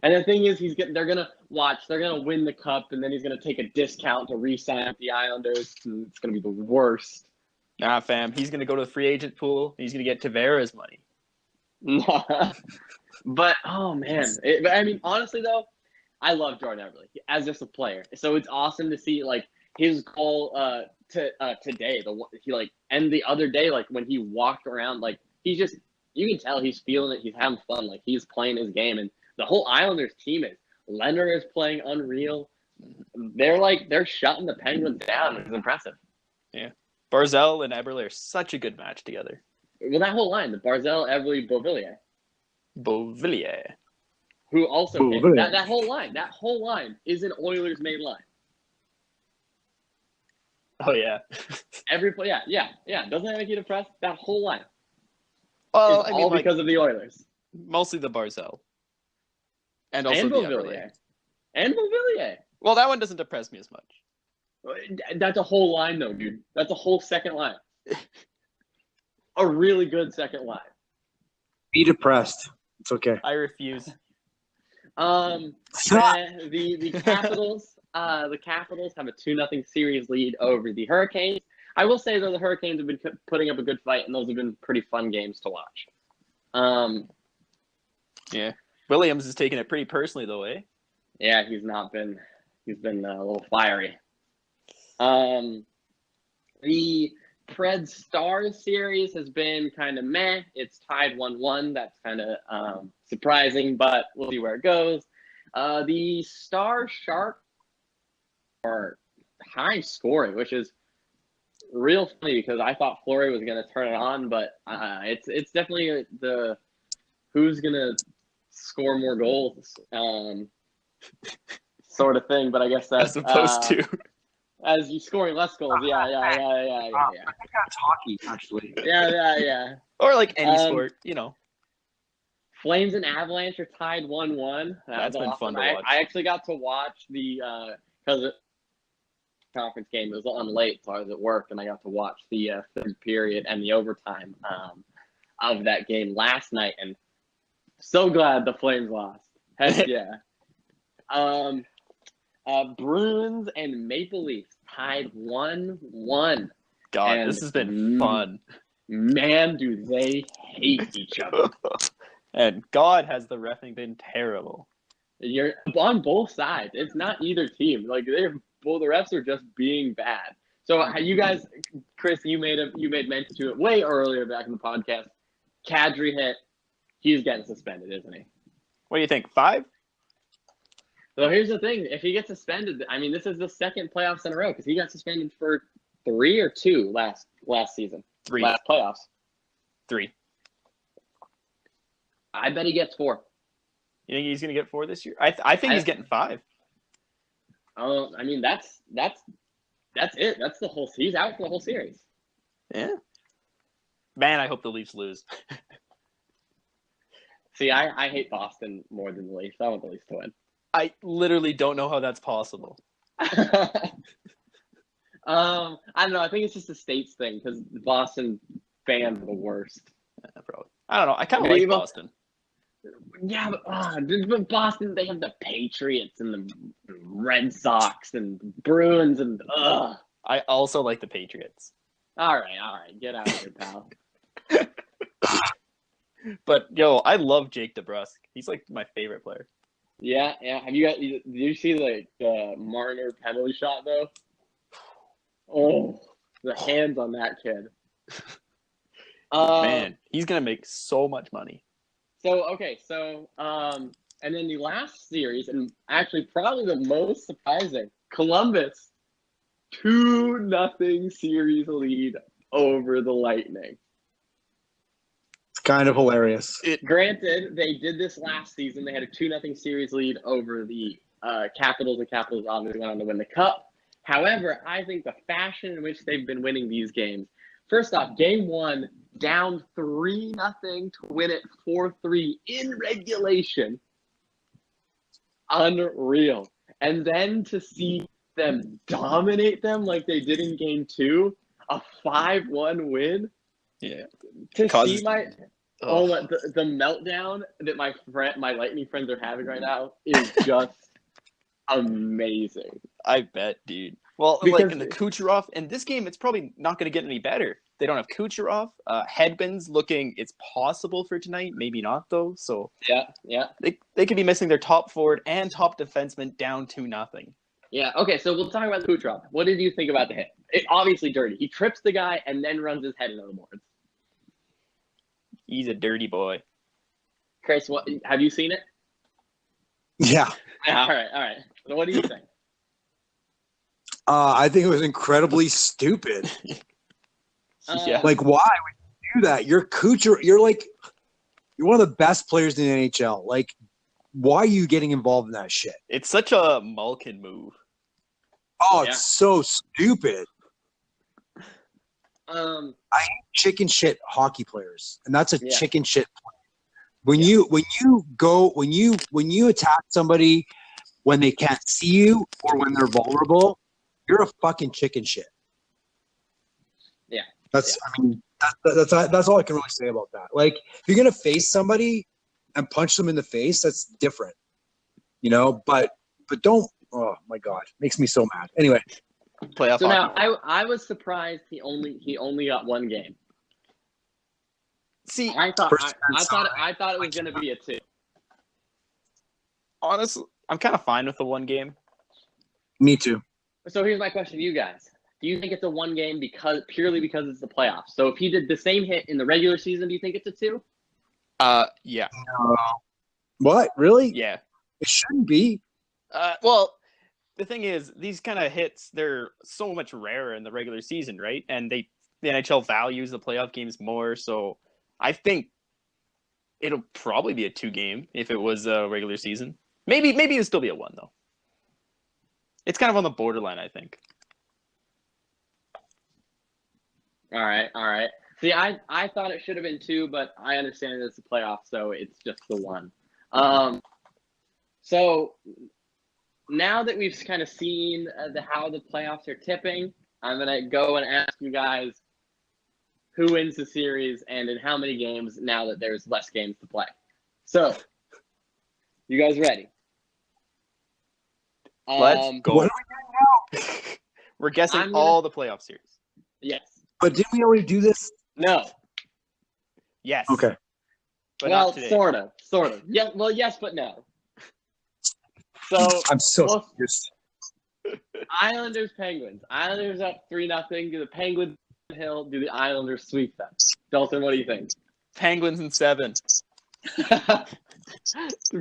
And the thing is, they're gonna win the cup, and then he's gonna take a discount to re-sign with the Islanders. And it's gonna be the worst. Nah, fam. He's gonna go to the free agent pool. He's gonna get Tavares money. But oh man, honestly though, I love Jordan Eberle as just a player. So it's awesome to see his goal today. And the other day, when he walked around, you can tell he's feeling it. He's having fun. He's playing his game, and the whole Islanders team is. Leonard is playing unreal. They're shutting the Penguins down. It's impressive. Yeah, Barzal and Eberle are such a good match together. Well, that whole line, the Barzal, Eberle, Beauvillier. Who also came, that whole line is an Oilers-made line. Oh yeah. Every play, yeah. Doesn't that make you depressed? That whole line. Well, is all because of the Oilers. Mostly the Barzal. And also the Eberle. And Beauvillier. Well, that one doesn't depress me as much. That's a whole line, though, dude. That's a whole second line. A really good second line. Be depressed. It's okay. I refuse. The Capitals. The Capitals have a 2-0 series lead over the Hurricanes. I will say, though, the Hurricanes have been putting up a good fight, and those have been pretty fun games to watch. Yeah. Williams is taking it pretty personally, though, eh? Yeah, he's been a little fiery. The Preds Stars series has been kind of meh. It's tied 1-1. That's kind of surprising, but we'll see where it goes. The Star Sharks are high scoring, which is real funny because I thought Fleury was going to turn it on, but it's definitely the who's going to score more goals sort of thing. But I guess that's as opposed to as you scoring less goals. Yeah. I think that's hockey, actually. Yeah. Or any sport, Flames and Avalanche are tied 1-1. That's been awesome. fun to watch. I actually got to watch the because conference game. It was on late, so I was at work, and I got to watch the third period and the overtime of that game last night, and so glad the Flames lost. Heck yeah. Bruins and Maple Leafs tied 1-1. God, and this has been fun. Man, do they hate each other. And God, has the reffing been terrible. You're on both sides. It's not either team. The refs are just being bad. So you guys, Chris, you made mention to it way earlier back in the podcast. Kadri hit. He's getting suspended, isn't he? What do you think? 5? So here's the thing. If he gets suspended, this is the second playoffs in a row because he got suspended for 3 or 2 last season. 3. last playoffs. 3. I bet he gets 4. You think he's going to get 4 this year? I think he's getting 5. I mean, that's it. That's the whole. He's out for the whole series. Yeah. Man, I hope the Leafs lose. See, I hate Boston more than the Leafs. I want the Leafs to win. I literally don't know how that's possible. I don't know. I think it's just a states thing because Boston fans are the worst. Yeah, probably. I don't know. I kind of like Boston. Yeah, but Boston, they have the Patriots and the Red Sox and Bruins and I also like the Patriots. All right. Get out of here, pal. But, yo, I love Jake DeBrusk. He's, like, my favorite player. Yeah. Did you see, the Marner penalty shot, though? Oh, the hands on that kid. Man, he's going to make so much money. And then the last series, and actually probably the most surprising, Columbus, 2-0 series lead over the Lightning. It's kind of hilarious. Granted, they did this last season. They had a 2-0 series lead over the Capitals. The Capitals obviously went on to win the Cup. However, I think the fashion in which they've been winning these games, first off, game 1, down 3-0 to win it 4-3 in regulation. Unreal. And then to see them dominate them like they did in game 2, a 5-1 win. Yeah. See the meltdown that my Lightning friends are having right now is just amazing. I bet, dude. Well, Because, like in the Kucherov, in this game, it's probably not going to get any better. They don't have Kucherov. Hedman's looking, it's possible for tonight. Maybe not, though. So yeah. They could be missing their top forward and top defenseman down 2-0. Yeah, okay, so we'll talk about Kucherov. What did you think about the hit? It obviously dirty. He trips the guy and then runs his head into the boards. He's a dirty boy. Chris, have you seen it? Yeah. All right. So what do you think? I think it was incredibly stupid. Yeah. Like, why would you do that? You're you're one of the best players in the NHL. Like, why are you getting involved in that shit? It's such a Malkin move. Oh, it's so stupid. I hate chicken shit hockey players, and that's a chicken shit play. When you attack somebody when they can't see you or when they're vulnerable, you're a fucking chicken shit. Yeah. That's all I can really say about that. Like, if you're gonna face somebody and punch them in the face, that's different, But don't. Oh my god, makes me so mad. Anyway, playoff. So now I was surprised he only got 1 game. See, I thought it was gonna be a 2. Honestly, I'm kind of fine with the 1 game. Me too. So here's my question to you guys. Do you think it's a 1 game purely because it's the playoffs? So if he did the same hit in the regular season, do you think it's a 2? Yeah. What? Really? Yeah. It shouldn't be. Well, the thing is, these kind of hits, they're so much rarer in the regular season, right? And the NHL values the playoff games more, so I think it'll probably be a 2 game if it was a regular season. Maybe it'll still be a 1, though. It's kind of on the borderline, I think. All right. See, I thought it should have been 2, but I understand it's a playoff, so it's just the 1. So now that we've kind of seen how the playoffs are tipping, I'm gonna go and ask you guys who wins the series and in how many games now that there's less games to play. So, you guys ready? Let's go. What are we doing now? We're guessing all the playoff series. Yes. But didn't we already do this? No. Yes. Okay. But well, not today. sort of. Yeah. Well, yes, but no. So I'm so confused. Islanders, Penguins. Islanders up 3-0. Do the Penguins hill? Do the Islanders sweep them? Dalton, what do you think? Penguins in 7.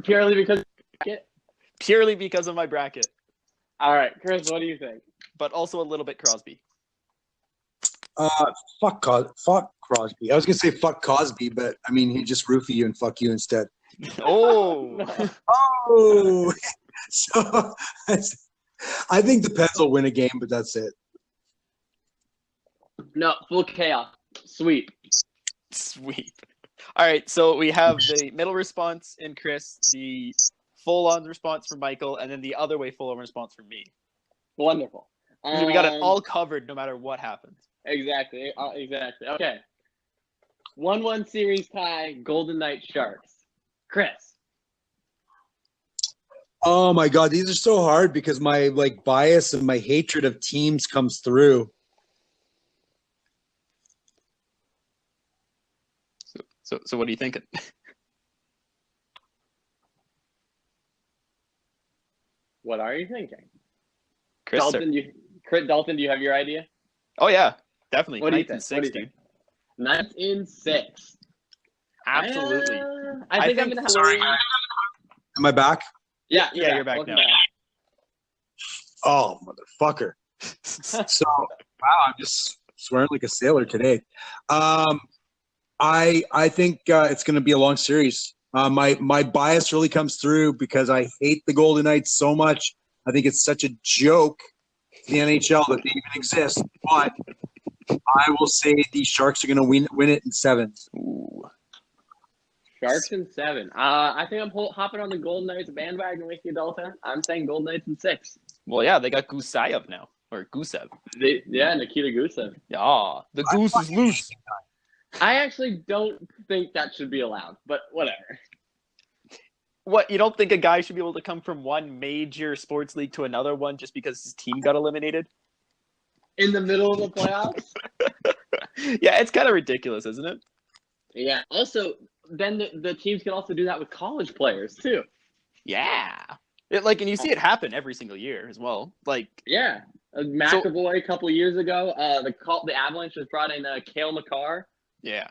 Purely because of the bracket? Purely because of my bracket. All right, Chris, what do you think? But also a little bit Crosby. Fuck Crosby. I was gonna say fuck Cosby, but I mean he just roofie you and fuck you instead. Oh, Oh, so I think the Pens will win a game, but that's it. No, full chaos. Sweep. sweet. All right, so we have the middle response in Chris, the full-on response from Michael, and then the other way full-on response from me. Wonderful. We got it all covered no matter what happens. Exactly. Exactly. Okay. 1-1 series tie, Golden Knights Sharks. Chris. Oh my god, these are so hard because my bias and my hatred of teams comes through. So what are you thinking? What are you thinking? Chris, Dalton, do you have your idea? oh yeah, definitely. What do you Knights think? in 6, dude. Knights in 6. Absolutely. I think I'm going to have Am I back? Yeah, you're back Welcome now. Oh, motherfucker. So, wow, I'm just swearing like a sailor today. I think it's going to be a long series. My bias really comes through because I hate the Golden Knights so much. I think it's such a joke to the NHL that they even exist. But I will say the Sharks are going to win it in 7. Ooh. Sharks in 7. I think I'm hopping on the Golden Knights bandwagon with you, Dalton. I'm saying Golden Knights in 6. Well, yeah, they got Gusev now, or Gusev. Nikita Gusev. Yeah, the goose is loose. I actually don't think that should be allowed, but whatever. What, you don't think a guy should be able to come from one major sports league to another one just because his team got eliminated? In the middle of the playoffs? Yeah, it's kind of ridiculous, isn't it? Yeah. Also, then the teams can also do that with college players, too. Yeah. And you see it happen every single year as well. Yeah. McAvoy a couple years ago, the Avalanche was brought in Cale Makar. Yeah.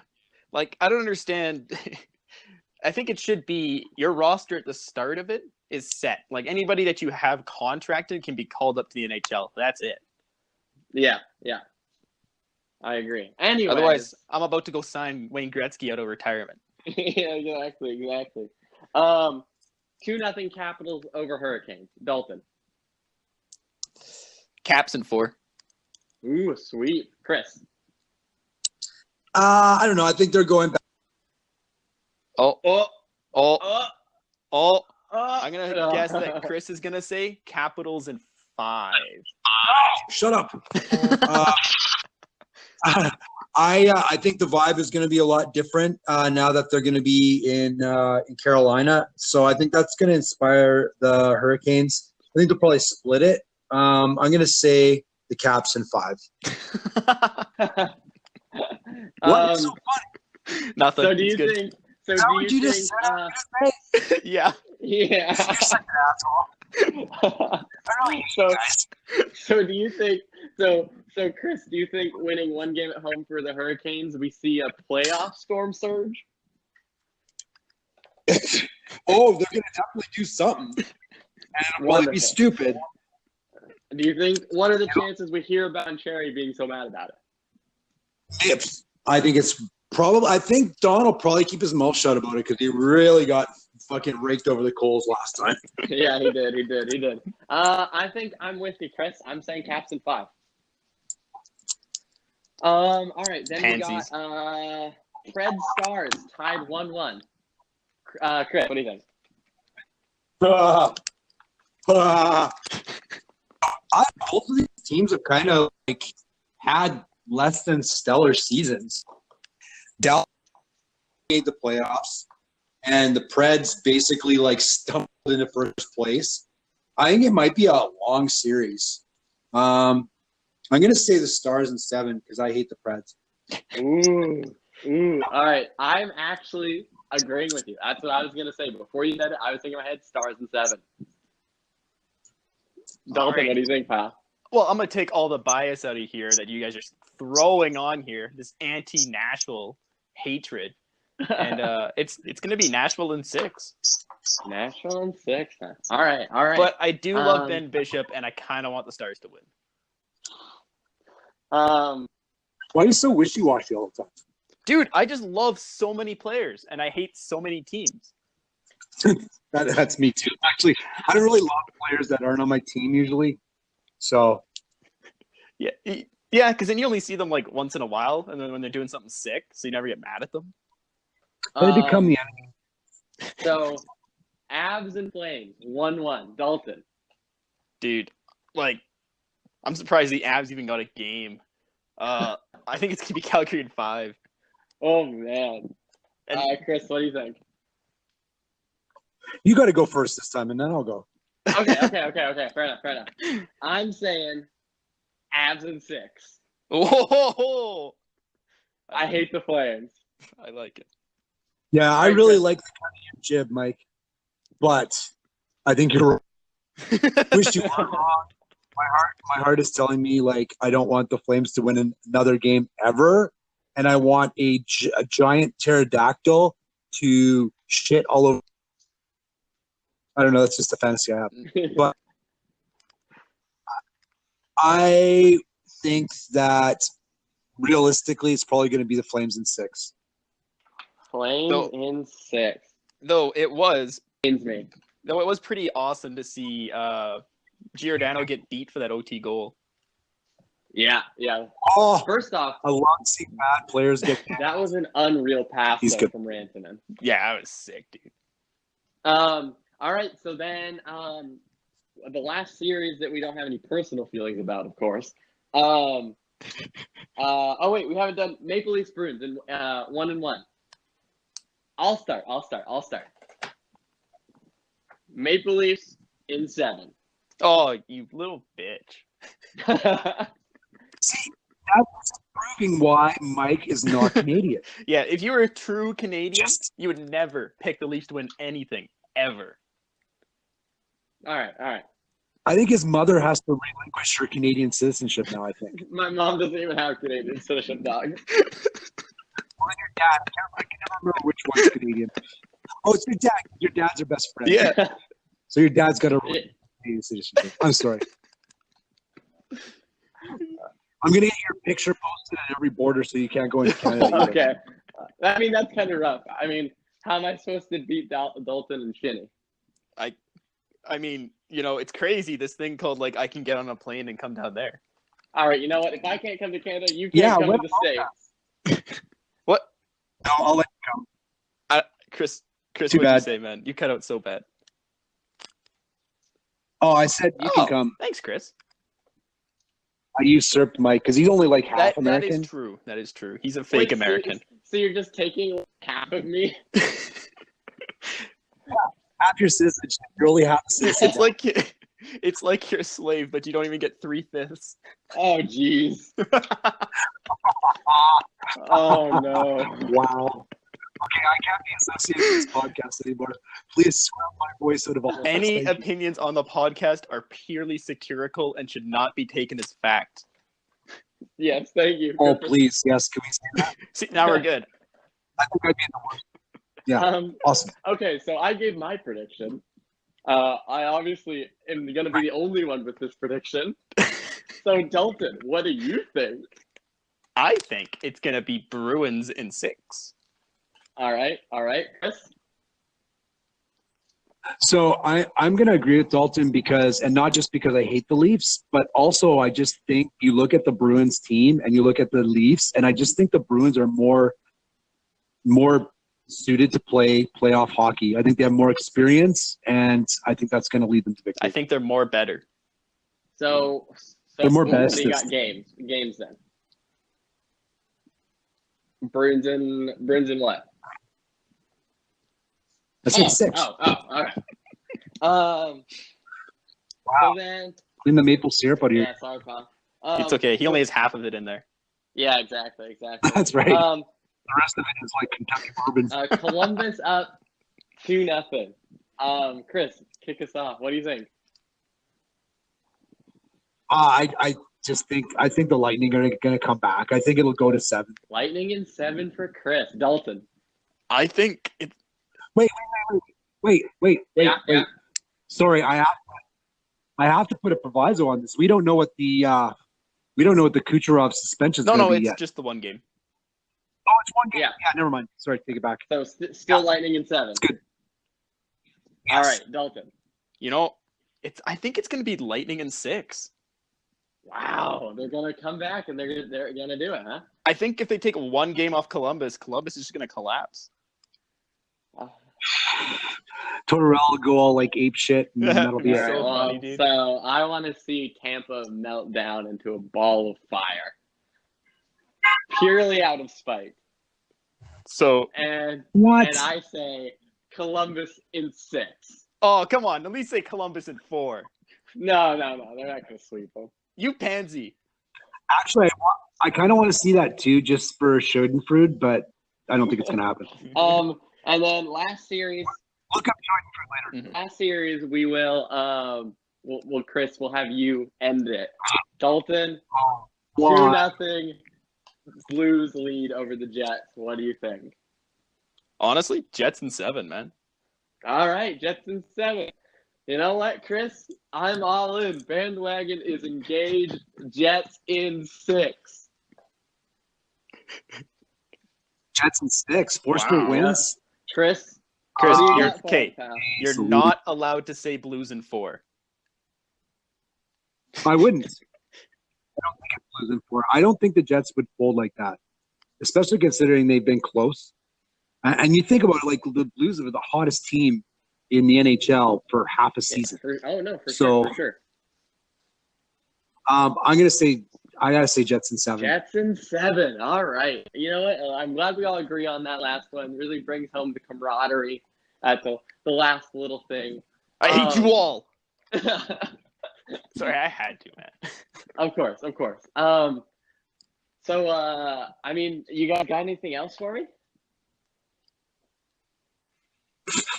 I don't understand. I think it should be your roster at the start of it is set. Anybody that you have contracted can be called up to the NHL. That's it. Yeah. I agree. Anyway. Otherwise, I'm about to go sign Wayne Gretzky out of retirement. Yeah, exactly. 2-0 Capitals over Hurricanes. Dalton. Caps in 4. Ooh, sweet. Chris. I don't know. I think they're going back. Oh. I'm going to guess that Chris is going to say Capitals in 5. Shut up. I think the vibe is going to be a lot different now that they're going to be in Carolina. So I think that's going to inspire the Hurricanes. I think they'll probably split it. I'm going to say the Caps in 5. What's so funny? Nothing. So do you think? So How do would you you think? just say? Yeah. Yeah. You're such an asshole. So do you think? So Chris, do you think winning one game at home for the Hurricanes, we see a playoff storm surge? Oh, they're going to definitely do something. And it'll probably be stupid. Do you think? What are the chances we hear about Cherry being so mad about it? I think it's probably. I think Don will probably keep his mouth shut about it because he really got fucking raked over the coals last time. Yeah, he did. I think I'm with you, Chris. I'm saying Caps in 5. All right, then Pansies. We got Fred Stars tied 1-1. Chris, what do you think? Both of these teams have kind of had less than stellar seasons. Dallas made the playoffs, and the Preds basically stumbled into first place. I think it might be a long series. I'm going to say the Stars in 7 because I hate the Preds. Ooh. All right, I'm actually agreeing with you. That's what I was going to say. Before you said it, I was thinking in my head Stars in 7. Dalton, right. What do you think, pal? Well, I'm going to take all the bias out of here that you guys are throwing on here, this anti-Nashville hatred. And it's going to be Nashville in 6. Nashville in 6. All right. But I do love Ben Bishop, and I kind of want the Stars to win. Why are you so wishy-washy all the time? Dude, I just love so many players, and I hate so many teams. That's me too. Actually, I don't really love players that aren't on my team usually. So Yeah, yeah, because then you only see them like once in a while, and then when they're doing something sick, so you never get mad at them. they become the enemy. So, Avs and Flames, 1-1. Dalton. Dude, like, I'm surprised the Avs even got a game. I think it's gonna be Calgary in 5. Oh man. And Chris, what do you think? You got to go first this time, and then I'll go. Okay. Fair enough. I'm saying Avs in 6. oh, I hate the Flames. I like it. Yeah, I really like the kind of your jib, Mike. But I think you're wrong. Wish you were wrong. My heart is telling me like I don't want the Flames to win another game ever, and I want a giant pterodactyl to shit all over. I don't know. That's just a fantasy I have, but I think that realistically, it's probably going to be the Flames in 6. Flames in 6. Though it was me. Though it was pretty awesome to see Giordano get beat for that OT goal. Yeah. Oh, First off, I love seeing bad players get. That was an unreal pass from Rantanen. Yeah, that was sick, dude. All right, so then the last series that we don't have any personal feelings about, of course. Oh wait, we haven't done Maple Leafs Bruins in 1-1. I'll start. Maple Leafs in 7. Oh, you little bitch. See, that's proving why Mike is not Canadian. Yeah, if you were a true Canadian, you would never pick the Leafs to win anything, ever. All right. I think his mother has to relinquish her Canadian citizenship now, I think. My mom doesn't even have Canadian citizenship, dog. Or your dad. I can never remember which one's Canadian. Oh, it's your dad. Your dad's your best friend. Yeah. So your dad's got a Canadian citizenship. I'm sorry. I'm going to get your picture posted at every border so you can't go into Canada. Okay. I mean, that's kind of rough. I mean, how am I supposed to beat Dalton and Shinny? I mean, you know, it's crazy, this thing called, like, I can get on a plane and come down there. All right, you know what? If I can't come to Canada, you can't come to the States. What? No, I'll let you come. Chris, Too what'd bad. you say, man? You cut out so bad. Oh, I said you can come. Thanks, Chris. I usurped Mike because he's only like half American. That is true. He's a fake American. So you're just taking half of me? Half your citizenship. You're only half a citizen. It's like you're a slave, but you don't even get 3/5. Oh, jeez. Oh, no. Wow. Okay, I can't be associated with this podcast anymore. Please scrub my voice out of all. Any opinions on the podcast are purely satirical and should not be taken as fact. Yes, thank you. Oh, please. Yes, can we say that? See, now we're good. I think I'd be in the worst. Yeah, awesome. Okay, so I gave my prediction. I obviously am going to be the only one with this prediction. So, Dalton, what do you think? I think it's going to be Bruins in 6. All right, Chris? So I'm going to agree with Dalton because, and not just because I hate the Leafs, but also I just think you look at the Bruins team and you look at the Leafs, and I just think the Bruins are more suited to play playoff hockey. I think they have more experience, and I think that's going to lead them to victory. I think they're more better. So they're more best. You got games then. Bruins in what? I said 6. Oh, all right. Wow. So then, clean the maple syrup out of here. Yeah, sorry, pal. It's okay. He only has half of it in there. Yeah, exactly. That's right. The rest of it is like Kentucky bourbon. Columbus up 2-0. Chris, kick us off. What do you think? I think the Lightning are going to come back. I think it'll go to 7. Lightning in 7 for Chris. Dalton. I think it. Wait. Yeah. Sorry, I have to put a proviso on this. We don't know what the We don't know what the Kucherov suspension is No, going to be it's yet. just the one game. Oh, it's one game. Yeah. Yeah, never mind. Sorry, take it back. So still Lightning in 7. It's good. All Yes. right, Dalton. I think it's going to be Lightning in 6. Wow, they're gonna come back and they're gonna do it, huh? I think if they take one game off Columbus is just going to collapse. Tortorella will go all like ape shit, and then that'll be All it. right. So funny, dude. So I want to see Tampa melt down into a ball of fire, purely out of spite. So And What? and I say Columbus in 6. oh, come on. At least say Columbus in 4. No, they're not gonna sweep them. You pansy. Actually, I kind of want to see that too, just for Schadenfreude, but I don't think it's going to happen. And then last series, Look up Schadenfreude later. last series we will Chris, we'll have you end it. Dalton, Why? 2-0 Blues lead over the Jets. What do you think? Honestly, Jets in 7, man. All right, Jets in 7. You know what, Chris? I'm all in. Bandwagon is engaged. Jets in 6. Jets and 6, 4 straight Wow. wins. Chris, Chris, what do you you're got for okay. us, pal? You're Salute. not allowed to say Blues in 4. I wouldn't. I don't think it's losing 4. I don't think the Jets would fold like that, especially considering they've been close. And you think about it, like the Blues are the hottest team in the NHL for half a season. For So- sure. I gotta say Jets in 7. Jets in 7. All right. You know what? I'm glad we all agree on that last one. Really brings home the camaraderie at the last little thing. I hate you all. Sorry, I had to, man. Of course. So, I mean, you guys got anything else for me?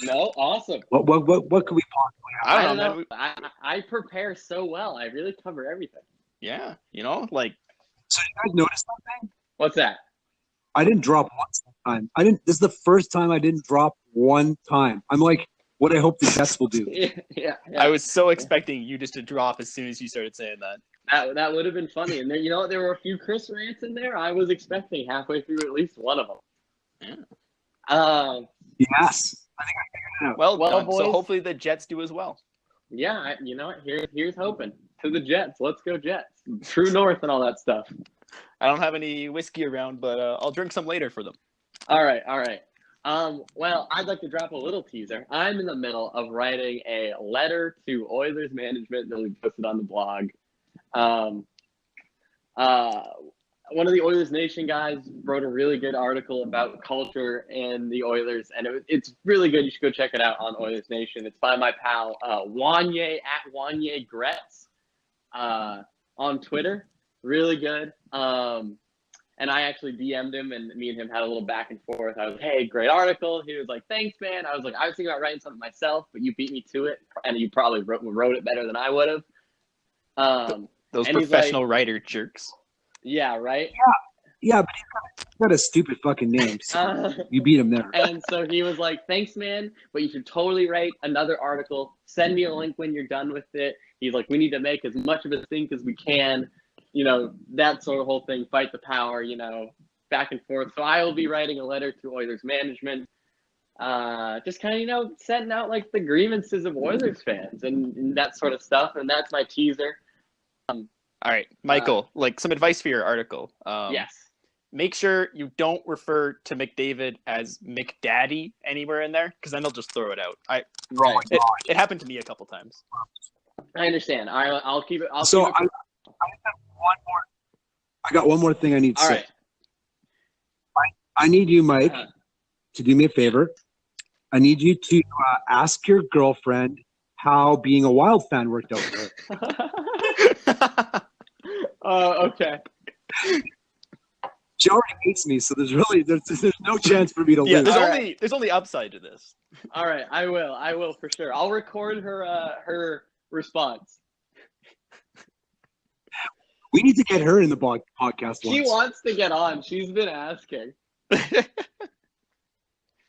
No? Awesome. What could we possibly have? I don't know, man. I prepare so well. I really cover everything. Yeah, So you guys notice something? What's that? I didn't drop once this time. This is the first time I didn't drop one time. I'm like, what I hope the Jets will do. Yeah. I was so expecting you just to drop as soon as you started saying that. That would have been funny. And there, you know what? There were a few Chris rants in there. I was expecting halfway through at least one of them. Yeah. Yes. I think I figured it out. Well done. boys. So hopefully the Jets do as well. Yeah, you know what? Here's hoping. To the Jets. Let's go Jets. True North and all that stuff. I don't have any whiskey around, but I'll drink some later for them. All right. Well, I'd like to drop a little teaser. I'm in the middle of writing a letter to Oilers management that we posted on the blog. One of the Oilers Nation guys wrote a really good article about culture and the Oilers, and it's really good. You should go check it out on Oilers Nation. It's by my pal Wanye at Wanye Gretz on Twitter. Really good. And I actually DM'd him, and me and him had a little back and forth. I was like, hey, great article. He was like, thanks, man. I was like, I was thinking about writing something myself, but you beat me to it, and you probably wrote it better than I would have. Those and he's professional writer jerks. Yeah, right? Yeah, but he's got a stupid fucking name. So you beat him there. And so he was like, thanks, man, but you should totally write another article. Send me a link when you're done with it. He's like, we need to make as much of a stink as we can. You know, that sort of whole thing, fight the power, you know, back and forth. So I will be writing a letter to Oilers management, just kind of, you know, setting out like the grievances of Oilers fans and that sort of stuff. And that's my teaser. All right, Michael, like some advice for your article. Yes. Make sure you don't refer to McDavid as McDaddy anywhere in there, because then they'll just throw it out. Right. It happened to me a couple times. I understand. I'll keep it. I have one more. I got one more thing I need to All say. right. I need you, Mike, to do me a favor. I need you to ask your girlfriend how being a Wild fan worked out for her. Okay. She already hates me, so there's no chance for me to Yeah, lose. there's only upside to this. All right. I will for sure. I'll record her response. We need to get her in the podcast She once. wants to get on. She's been asking.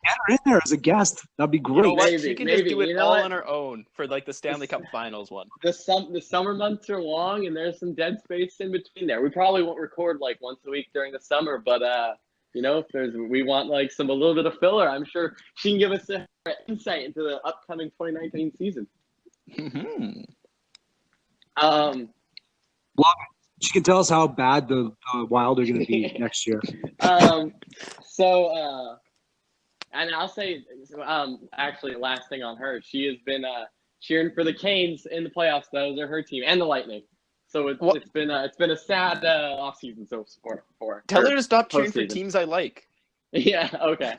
Get her in there as a guest. That'd be You great. know what? Maybe, She can maybe. just do it You know all what? on her own for like the Stanley Cup Finals one. The summer months are long, and there's some dead space in between there. We probably won't record like once a week during the summer, but if we want like a little bit of filler, I'm sure she can give us an insight into the upcoming 2019 season. Mhm. Well, she can tell us how bad the Wild are going to be next year. And I'll say, actually, last thing on her, she has been cheering for the Canes in the playoffs. Those are her team, and the Lightning. So it's been a sad off season so for Tell her to stop cheering for postseason. teams I like. Yeah. Okay.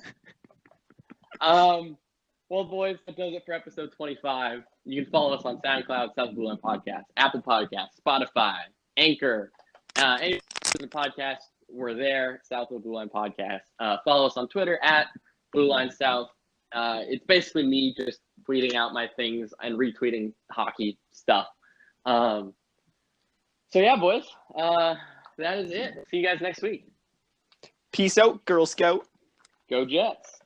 Well, boys, that does it for episode 25. You can follow us on SoundCloud, South Blue Line Podcast, Apple Podcasts, Spotify, Anchor, any podcast. We're there, South Blue Line Podcast. Follow us on Twitter at Blue Line South. It's basically me just tweeting out my things and retweeting hockey stuff. So yeah, boys, that is it. See you guys next week. Peace out, Girl Scout. Go Jets.